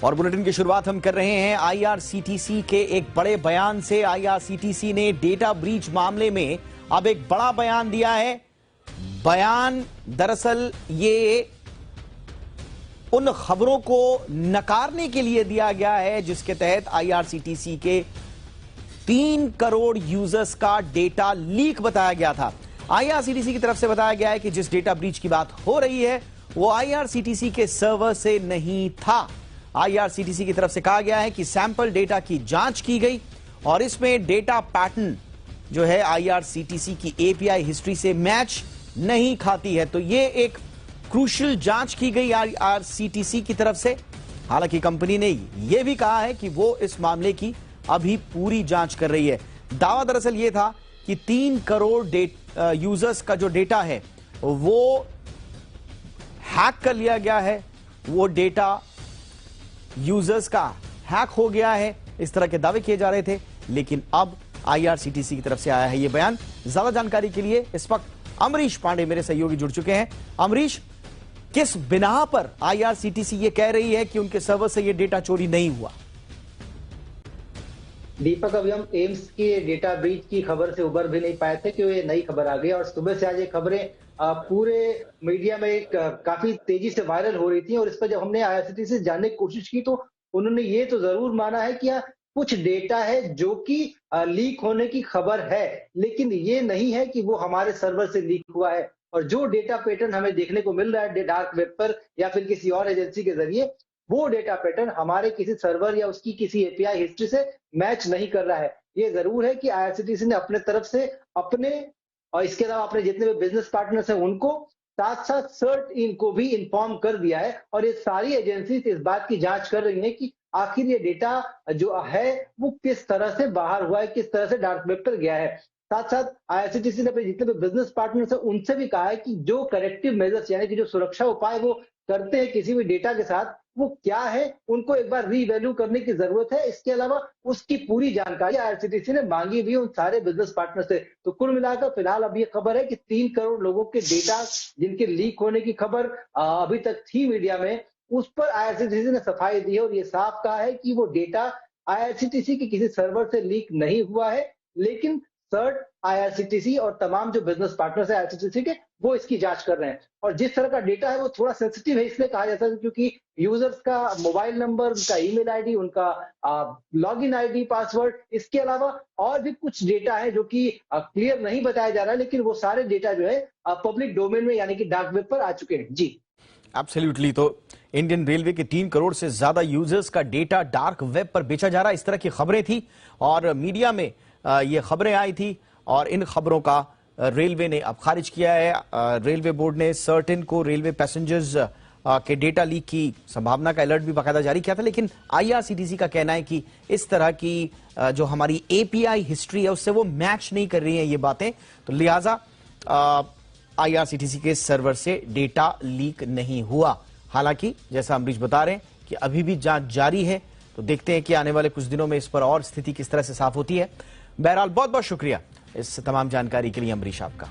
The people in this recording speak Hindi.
और बुलेटिन की शुरुआत हम कर रहे हैं आईआरसीटीसी के एक बड़े बयान से। आईआरसीटीसी ने डेटा ब्रीच मामले में अब एक बड़ा बयान दिया है। बयान दरअसल ये उन खबरों को नकारने के लिए दिया गया है जिसके तहत आईआरसीटीसी के 3 करोड़ यूजर्स का डेटा लीक बताया गया था। आईआरसीटीसी की तरफ से बताया गया है कि जिस डेटा ब्रीच की बात हो रही है वो आईआरसीटीसी के सर्वर से नहीं था। आईआरसीटीसी की तरफ से कहा गया है कि सैंपल डेटा की जांच की गई और इसमें डेटा पैटर्न जो है आईआरसीटीसी की एपीआई हिस्ट्री से मैच नहीं खाती है। तो ये एक क्रूशियल जांच की गई आईआरसीटीसी की तरफ से। हालांकि कंपनी ने यह भी कहा है कि वो इस मामले की अभी पूरी जांच कर रही है। दावा दरअसल ये था कि 3 करोड़ यूजर्स का जो डेटा है वो हैक कर लिया गया है, वो डेटा यूजर्स का हैक हो गया है, इस तरह के दावे किए जा रहे थे। लेकिन अब आईआरसीटीसी की तरफ से आया है यह बयान। ज्यादा जानकारी के लिए इस वक्त अमरीश पांडे मेरे सहयोगी जुड़ चुके हैं। अमरीश, किस बिना पर आईआरसीटीसी ये कह रही है कि उनके सर्वर से ये डेटा चोरी नहीं हुआ? दीपक, अभी हम एम्स के डेटा ब्रीच की खबर से उबर भी नहीं पाए थे कि ये नई खबर आ गई और सुबह से आज ये खबरें पूरे मीडिया में काफी तेजी से वायरल हो रही थी। और इस पर जब हमने आईआरसीटीसी से जानने की कोशिश की तो उन्होंने ये तो जरूर माना है कि कुछ डेटा है जो कि लीक होने की खबर है, लेकिन ये नहीं है कि वो हमारे सर्वर से लीक हुआ है। और जो डेटा पैटर्न हमें देखने को मिल रहा है डार्क वेब पर या फिर किसी और एजेंसी के जरिए, वो डेटा पैटर्न हमारे किसी सर्वर या उसकी किसी एपीआई हिस्ट्री से मैच नहीं कर रहा है। ये जरूर है कि आईआरसीटीसी ने अपने तरफ से अपने और इसके अलावा अपने जितने भी बिजनेस पार्टनर्स हैं उनको साथ साथ सर्ट इनको भी इन्फॉर्म कर दिया है। और ये सारी एजेंसी इस बात की जांच कर रही है कि आखिर ये डेटा जो है वो किस तरह से बाहर हुआ है, किस तरह से डार्क वेब पर गया है। साथ साथ आईआरसीटीसी ने अपने जितने भी बिजनेस पार्टनर्स हैं उनसे भी कहा है कि जो करेक्टिव मेजर्स यानी कि जो सुरक्षा उपाय वो करते हैं किसी भी डेटा के साथ, वो क्या है, उनको एक बार रीवैल्यू करने की जरूरत है। इसके अलावा उसकी पूरी जानकारी आईआरसीटीसी ने मांगी भी उन सारे बिजनेस पार्टनर से। तो कुल मिलाकर फिलहाल अब ये खबर है कि 3 करोड़ लोगों के डेटा जिनके लीक होने की खबर अभी तक थी मीडिया में, उस पर आईआरसीटीसी ने सफाई दी है और ये साफ कहा है कि वो डेटा आईआरसीटीसी के किसी सर्वर से लीक नहीं हुआ है, लेकिन सर्ट आईआरसीटीसी और तमाम जो बिजनेस पार्टनर्स है आईआरसीटीसी के, वो इसकी जांच कर रहे हैं। और जिस तरह का डेटा है वो थोड़ा सेंसिटिव है इसलिए कहा जाता है क्योंकि यूजर्स का मोबाइल नंबर, उनका ईमेल आईडी, उनका लॉगिन आईडी, पासवर्ड, इसके अलावा और भी कुछ डेटा है जो कि क्लियर नहीं बताया जा रहा है, लेकिन वो सारे डेटा जो है पब्लिक डोमेन में यानी कि डार्क वेब पर आ चुके हैं। जी एब्सोल्युटली। तो इंडियन रेलवे के 3 करोड़ से ज्यादा यूजर्स का डेटा डार्क वेब पर बेचा जा रहा है, इस तरह की खबरें थी और मीडिया में ये खबरें आई थी और इन खबरों का रेलवे ने अब खारिज किया है। रेलवे बोर्ड ने सर्टेन को रेलवे पैसेंजर्स के डेटा लीक की संभावना का अलर्ट भी बाकायदा जारी किया था, लेकिन आईआरसीटीसी का कहना है कि इस तरह की जो हमारी एपीआई हिस्ट्री है उससे वो मैच नहीं कर रही है ये बातें, तो लिहाजा आईआरसीटीसी के सर्वर से डेटा लीक नहीं हुआ। हालांकि जैसा अमरीश बता रहे हैं कि अभी भी जांच जारी है, तो देखते हैं कि आने वाले कुछ दिनों में इस पर और स्थिति किस तरह से साफ होती है। बहरहाल बहुत बहुत शुक्रिया इस तमाम जानकारी के लिए अमरीश आपका।